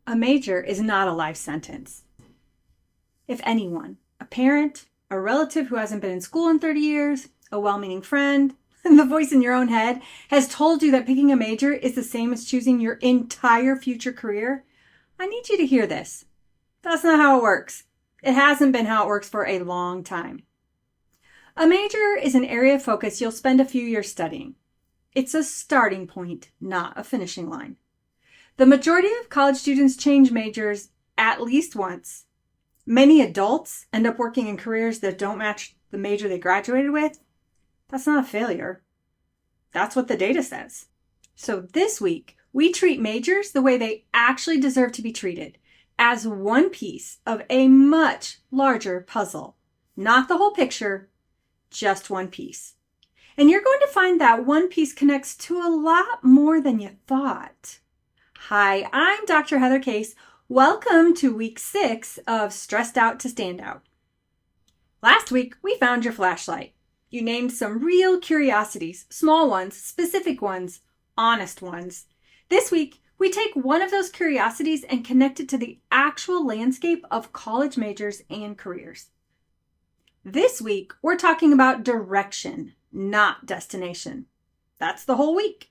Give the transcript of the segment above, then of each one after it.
A major is not a life sentence. If anyone, a parent, a relative who hasn't been in school in 30 years, a well-meaning friend, and the voice in your own head has told you that picking a major is the same as choosing your entire future career, I need you to hear this. That's not how it works. It hasn't been how it works for a long time. A major is an area of focus you'll spend a few years studying. It's a starting point, not a finishing line. The majority of college students change majors at least once. Many adults end up working in careers that don't match the major they graduated with. That's not a failure. That's what the data says. So this week, we treat majors the way they actually deserve to be treated, as one piece of a much larger puzzle. Not the whole picture, just one piece. And you're going to find that one piece connects to a lot more than you thought. Hi, I'm Dr. Heather Case. Welcome to week 6 of Stressed Out to Stand Out. Last week, we found your flashlight. You named some real curiosities, small ones, specific ones, honest ones. This week, we take one of those curiosities and connect it to the actual landscape of college majors and careers. This week, we're talking about direction, not destination. That's the whole week.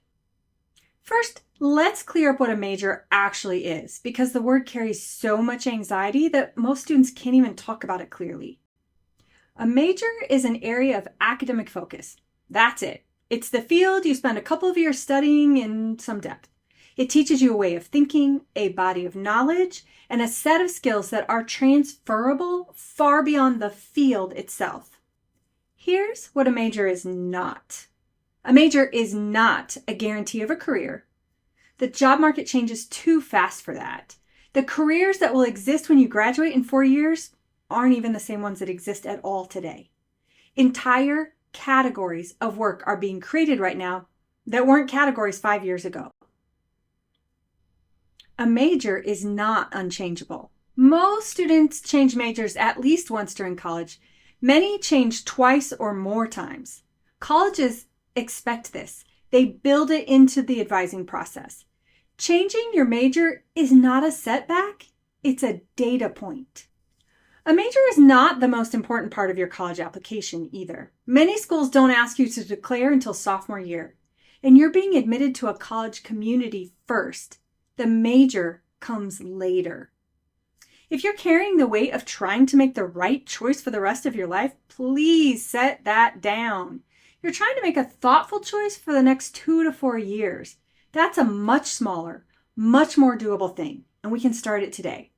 First, let's clear up what a major actually is, because the word carries so much anxiety that most students can't even talk about it clearly. A major is an area of academic focus. That's it. It's the field you spend a couple of years studying in some depth. It teaches you a way of thinking, a body of knowledge, and a set of skills that are transferable far beyond the field itself. Here's what a major is not. A major is not a guarantee of a career. The job market changes too fast for that. The careers that will exist when you graduate in 4 years aren't even the same ones that exist at all today. Entire categories of work are being created right now that weren't categories 5 years ago. A major is not unchangeable. Most students change majors at least once during college. Many change twice or more times. Colleges expect this. They build it into the advising process. Changing your major is not a setback, it's a data point. A major is not the most important part of your college application either. Many schools don't ask you to declare until sophomore year, and you're being admitted to a college community first. The major comes later. If you're carrying the weight of trying to make the right choice for the rest of your life, please set that down. You're trying to make a thoughtful choice for the next 2 to 4 years. That's a much smaller, much more doable thing, and we can start it today.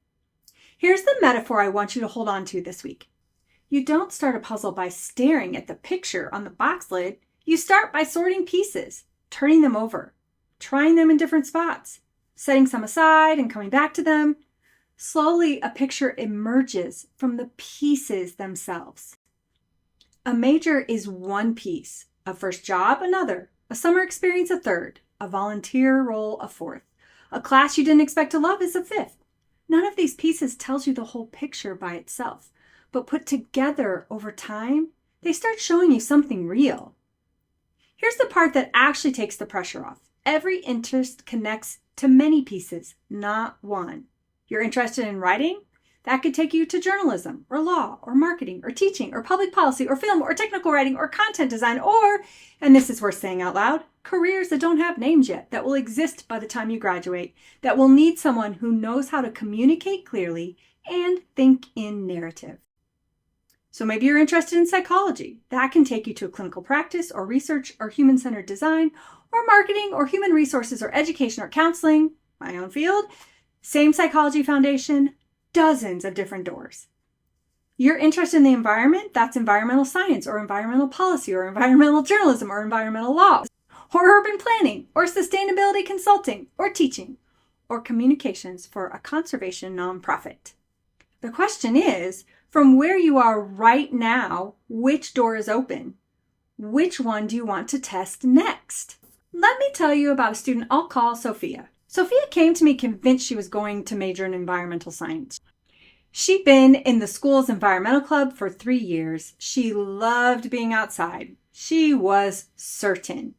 Here's the metaphor I want you to hold on to this week. You don't start a puzzle by staring at the picture on the box lid. You start by sorting pieces, turning them over, trying them in different spots, setting some aside and coming back to them. Slowly, a picture emerges from the pieces themselves. A major is one piece, a first job another, a summer experience a third, a volunteer role a fourth, a class you didn't expect to love is a fifth. None of these pieces tells you the whole picture by itself, but put together over time, they start showing you something real. Here's the part that actually takes the pressure off. Every interest connects to many pieces, not one. You're interested in writing? That could take you to journalism, or law, or marketing, or teaching, or public policy, or film, or technical writing, or content design, or, and this is worth saying out loud, careers that don't have names yet, that will exist by the time you graduate, that will need someone who knows how to communicate clearly and think in narrative. So maybe you're interested in psychology. That can take you to a clinical practice, or research, or human-centered design, or marketing, or human resources, or education, or counseling, my own field. Same psychology foundation, dozens of different doors. You're interested in the environment? That's environmental science, or environmental policy, or environmental journalism, or environmental law, or urban planning, or sustainability consulting, or teaching, or communications for a conservation nonprofit. The question is, from where you are right now, which door is open? Which one do you want to test next? Let me tell you about a student I'll call Sofía. Sofía came to me convinced she was going to major in environmental science. She'd been in the school's environmental club for 3 years. She loved being outside. She was certain,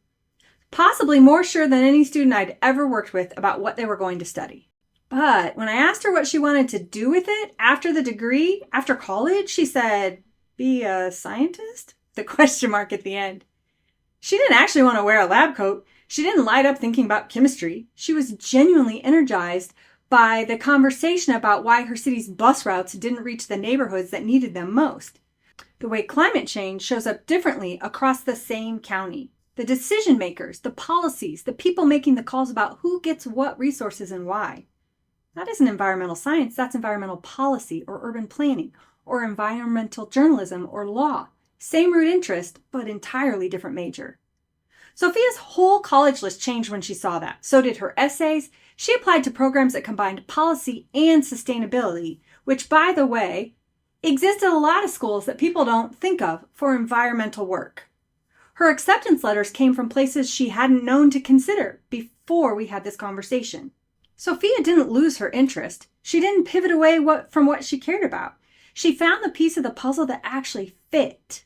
possibly more sure than any student I'd ever worked with, about what they were going to study. But when I asked her what she wanted to do with it after the degree, after college, she said, be a scientist? The question mark at the end. She didn't actually want to wear a lab coat. She didn't light up thinking about chemistry. She was genuinely energized by the conversation about why her city's bus routes didn't reach the neighborhoods that needed them most. The way climate change shows up differently across the same county. The decision makers, the policies, the people making the calls about who gets what resources and why. That isn't environmental science, that's environmental policy or urban planning or environmental journalism or law. Same root interest, but entirely different major. Sophia's whole college list changed when she saw that. So did her essays. She applied to programs that combined policy and sustainability, which, by the way, exist at a lot of schools that people don't think of for environmental work. Her acceptance letters came from places she hadn't known to consider before we had this conversation. Sophia didn't lose her interest. She didn't pivot away from what she cared about. She found the piece of the puzzle that actually fit.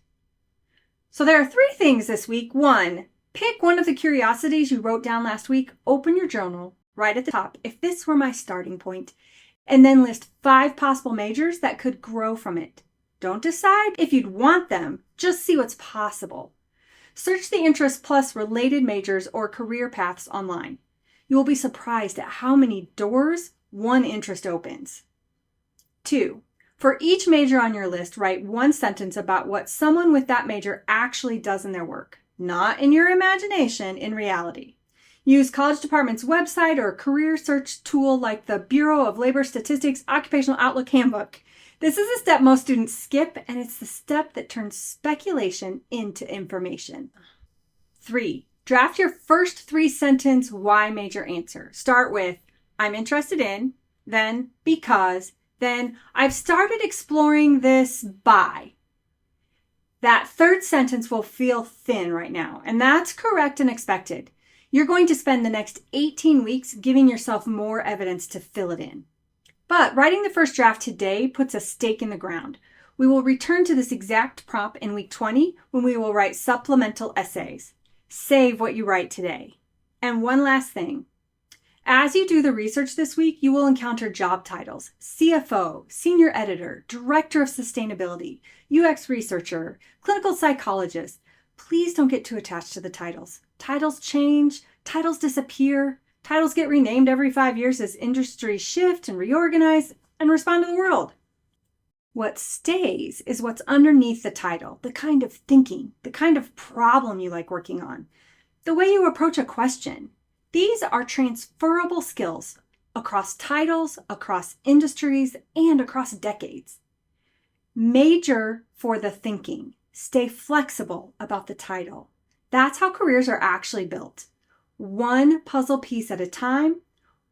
So there are 3 things this week. 1, pick one of the curiosities you wrote down last week, open your journal, right at the top, if this were my starting point, and then list 5 possible majors that could grow from it. Don't decide if you'd want them, just see what's possible. Search the interest plus related majors or career paths online. You will be surprised at how many doors one interest opens. 2, for each major on your list, write 1 sentence about what someone with that major actually does in their work. Not in your imagination, in reality. Use college department's website or a career search tool like the Bureau of Labor Statistics Occupational Outlook Handbook. This is a step most students skip, and it's the step that turns speculation into information. 3, draft your first 3-sentence why major answer. Start with, I'm interested in, then because, then I've started exploring this by. That 3rd sentence will feel thin right now, and that's correct and expected. You're going to spend the next 18 weeks giving yourself more evidence to fill it in. But writing the first draft today puts a stake in the ground. We will return to this exact prompt in week 20 when we will write supplemental essays. Save what you write today. And one last thing. As you do the research this week, you will encounter job titles: CFO, Senior Editor, Director of Sustainability, UX Researcher, Clinical Psychologist. Please don't get too attached to the titles. Titles change, titles disappear, titles get renamed every 5 years as industries shift and reorganize and respond to the world. What stays is what's underneath the title, the kind of thinking, the kind of problem you like working on, the way you approach a question. These are transferable skills across titles, across industries, and across decades. Major for the thinking. Stay flexible about the title. That's how careers are actually built. One puzzle piece at a time,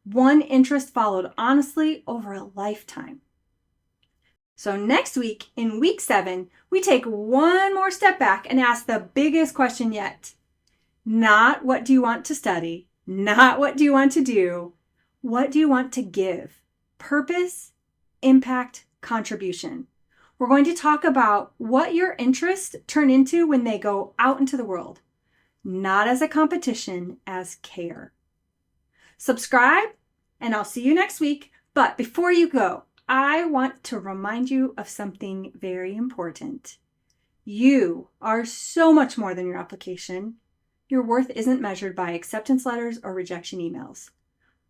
one interest followed honestly over a lifetime. So next week, in week 7, we take one more step back and ask the biggest question yet. Not what do you want to study? Not what do you want to do? What do you want to give? Purpose, impact, contribution. We're going to talk about what your interests turn into when they go out into the world. Not as a competition, as care. Subscribe, and I'll see you next week. But before you go, I want to remind you of something very important. You are so much more than your application. Your worth isn't measured by acceptance letters or rejection emails.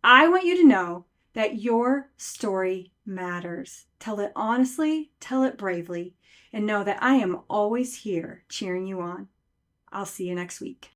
I want you to know that your story matters. Tell it honestly, tell it bravely, and know that I am always here cheering you on. I'll see you next week.